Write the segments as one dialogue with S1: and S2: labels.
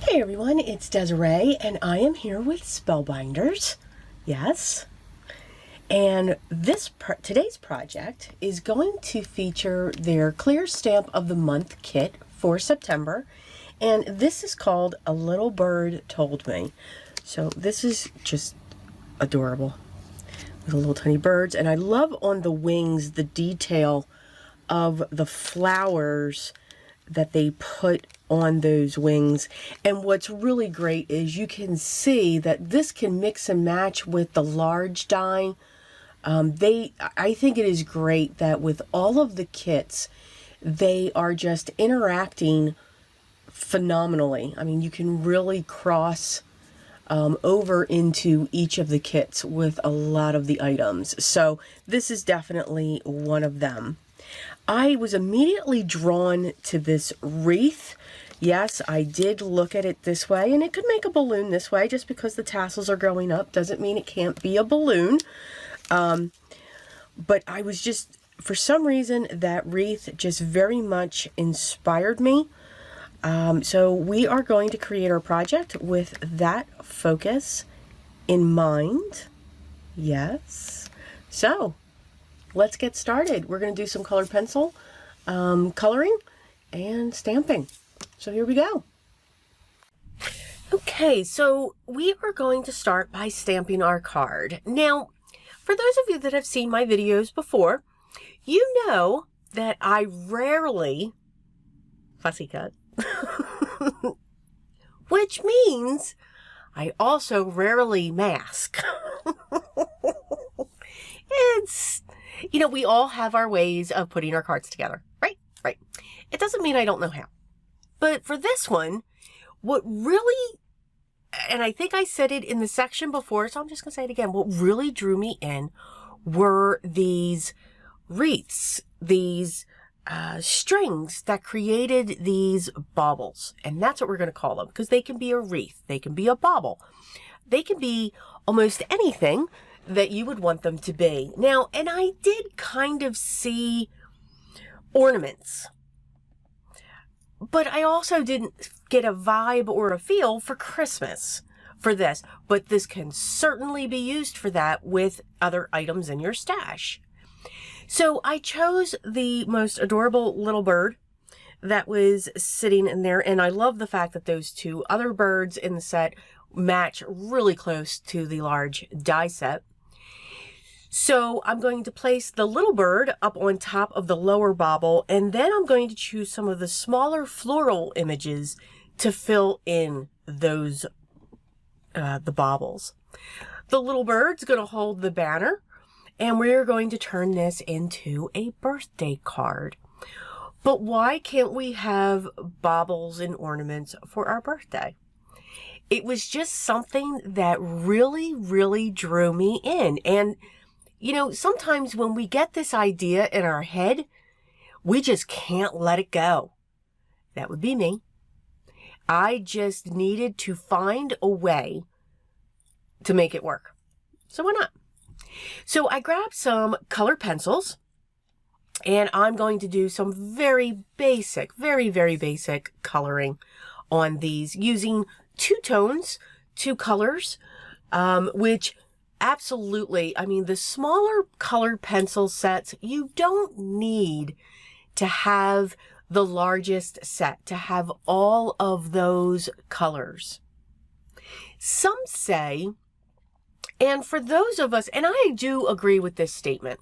S1: Hey everyone, it's Desiree and I am here with Spellbinders. Yes. And today's project is going to feature their Clear Stamp of the Month kit for September. And this is called A Little Bird Told Me. So this is just adorable with the little tiny birds. And I love on the wings the detail of the flowers that they put on those wings. And what's really great is you can see that this can mix and match with the large die. I think it is great that with all of the kits, they are just interacting phenomenally. I mean, you can really cross over into each of the kits with a lot of the items. So this is definitely one of them. I was immediately drawn to this wreath. Yes, I did look at it this way, and it could make a balloon this way. Just because the tassels are going up doesn't mean it can't be a balloon. But I was just, for some reason, that wreath just very much inspired me. So we are going to create our project with that focus in mind. Yes. So let's get started. We're going to do some colored pencil coloring and stamping. So here we go. Okay, so we are going to start by stamping our card. Now, for those of you that have seen my videos before, you know that I rarely fussy cut, which means I also rarely mask. It's, you know, we all have our ways of putting our cards together, right? Right. It doesn't mean I don't know how. But for this one, what really, and I think I said it in the section before, so I'm just going to say it again. What really drew me in were these wreaths, these strings that created these baubles. And that's what we're going to call them, because they can be a wreath. They can be a bauble. They can be almost anything that you would want them to be. Now, and I did kind of see ornaments, but I also didn't get a vibe or a feel for Christmas for this. But this can certainly be used for that with other items in your stash. So I chose the most adorable little bird that was sitting in there. And I love the fact that those two other birds in the set match really close to the large die set. So I'm going to place the little bird up on top of the lower bauble, and then I'm going to choose some of the smaller floral images to fill in those, the baubles. The little bird's going to hold the banner, and we're going to turn this into a birthday card. But why can't we have baubles and ornaments for our birthday? It was just something that really, really drew me in. And you know, sometimes when we get this idea in our head, we just can't let it go. That would be me. I just needed to find a way to make it work. So why not? So I grabbed some colored pencils, and I'm going to do some very basic, very, very basic coloring on these using two tones, two colors, which absolutely, I mean, the smaller colored pencil sets, you don't need to have the largest set, to have all of those colors. Some say, and for those of us, and I do agree with this statement,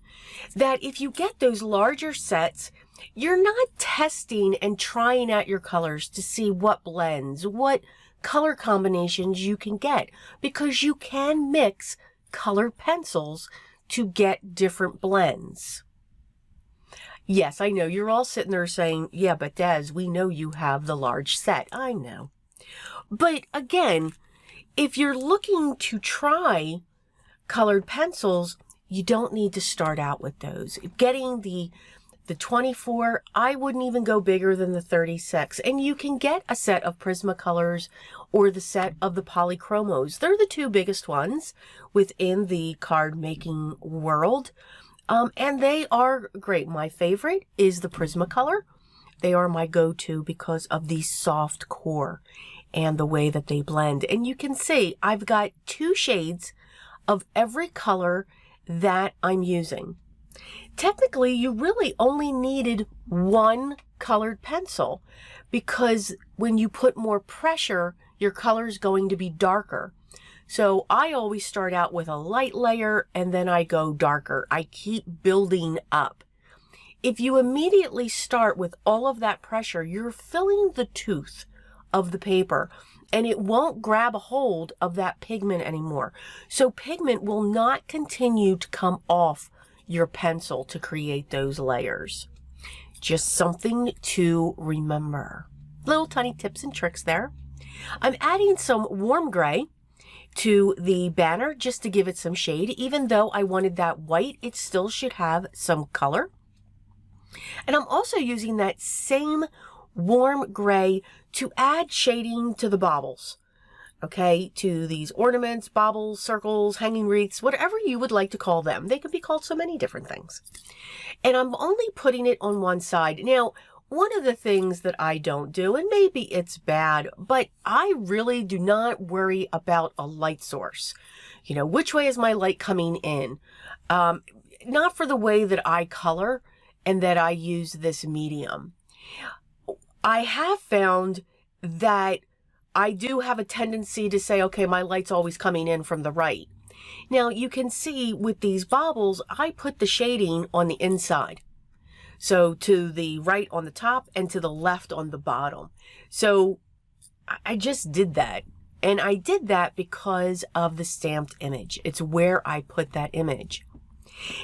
S1: that if you get those larger sets, you're not testing and trying out your colors to see what blends, what color combinations you can get, because you can mix colored pencils to get different blends. Yes, I know you're all sitting there saying, yeah, but Des, we know you have the large set. I know. But again, if you're looking to try colored pencils, you don't need to start out with those. Getting the 24, I wouldn't even go bigger than the 36. And you can get a set of Prismacolors or the set of the Polychromos. They're the two biggest ones within the card making world. And they are great. My favorite is the Prismacolor. They are my go-to because of the soft core. and the way that they blend. And you can see I've got 2 shades of every color that I'm using. Technically, you really only needed 1 colored pencil, because when you put more pressure, your color is going to be darker. So I always start out with a light layer and then I go darker. I keep building up. If you immediately start with all of that pressure, you're filling the tooth of the paper and it won't grab a hold of that pigment anymore. So pigment will not continue to come off your pencil to create those layers. Just something to remember. Little tiny tips and tricks there. I'm adding some warm gray to the banner just to give it some shade. Even though I wanted that white, it still should have some color. And I'm also using that same warm gray to add shading to the baubles. Okay, to these ornaments, baubles, circles, hanging wreaths, whatever you would like to call them. They can be called so many different things. And I'm only putting it on one side. Now, one of the things that I don't do, and maybe it's bad, but I really do not worry about a light source. You know, which way is my light coming in? Not for the way that I color and that I use this medium. I have found that I do have a tendency to say, okay, my light's always coming in from the right. Now, you can see with these baubles, I put the shading on the inside. So to the right on the top and to the left on the bottom. So I just did that. And I did that because of the stamped image. It's where I put that image.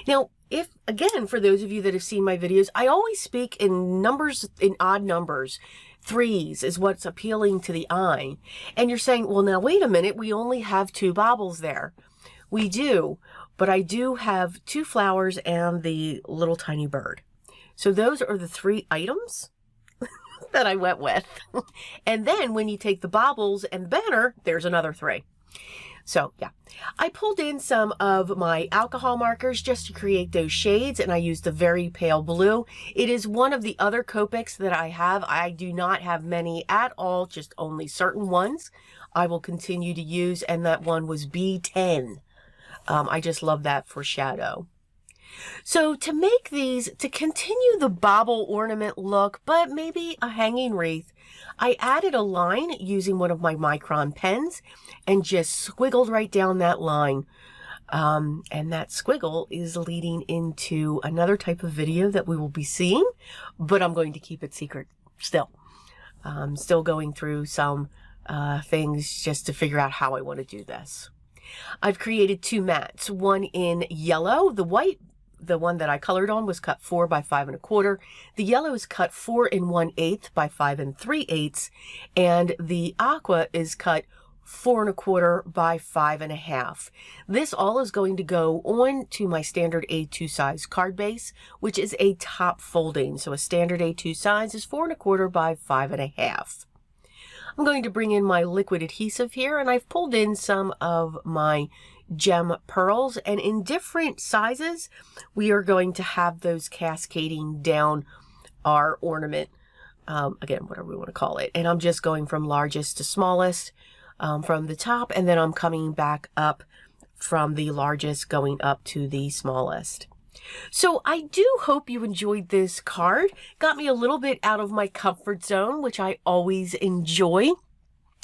S1: Now, if, again, for those of you that have seen my videos, I always speak in numbers, in odd numbers. 3s is what's appealing to the eye. And you're saying, well, now wait a minute, we only have 2 baubles there. We do, but I do have 2 flowers and the little tiny bird. So those are the 3 items that I went with. And then when you take the baubles and the banner, there's another 3. So yeah, I pulled in some of my alcohol markers just to create those shades, and I used a very pale blue. It is one of the other Copics that I have. I do not have many at all, just only certain ones I will continue to use, and that one was B10. I just love that for shadow. So to make these, to continue the bauble ornament look, but maybe a hanging wreath, I added a line using one of my micron pens and just squiggled right down that line. And that squiggle is leading into another type of video that we will be seeing, but I'm going to keep it secret still. I'm still going through some things just to figure out how I want to do this. I've created 2 mats, one in yellow. The white, the one that I colored on, was cut 4 by 5 1/4. The yellow is cut 4 1/8 by 5 3/8, and the aqua is cut 4 1/4 by 5 1/2. This all is going to go on to my standard A2 size card base, which is a top folding. So a standard A2 size is 4 1/4 by 5 1/2. I'm going to bring in my liquid adhesive here, and I've pulled in some of my gem pearls, and in different sizes we are going to have those cascading down our ornament, again, whatever we want to call it. And I'm just going from largest to smallest from the top, and then I'm coming back up from the largest going up to the smallest. So I do hope you enjoyed this card. Got me a little bit out of my comfort zone, which I always enjoy.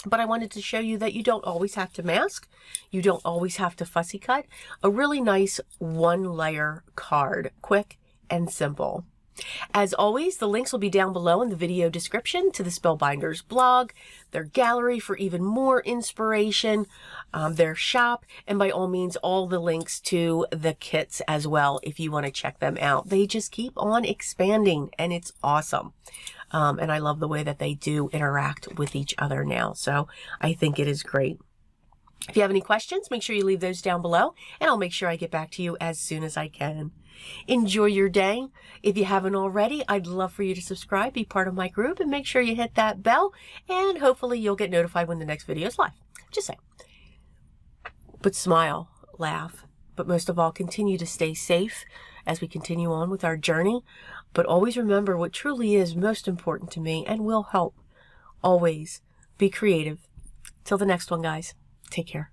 S1: But I wanted to show you that you don't always have to mask. You don't always have to fussy cut. A really nice 1-layer card, quick and simple. As always, the links will be down below in the video description to the Spellbinders blog, their gallery for even more inspiration, their shop, and by all means, all the links to the kits as well if you want to check them out. They just keep on expanding, and it's awesome. And I love the way that they do interact with each other now. So I think it is great. If you have any questions, make sure you leave those down below, and I'll make sure I get back to you as soon as I can. Enjoy your day. If you haven't already, I'd love for you to subscribe, be part of my group, and make sure you hit that bell, and hopefully you'll get notified when the next video is live. Just saying. But smile, laugh, but most of all, continue to stay safe as we continue on with our journey. But always remember what truly is most important to me and will help always be creative. Till the next one, guys. Take care.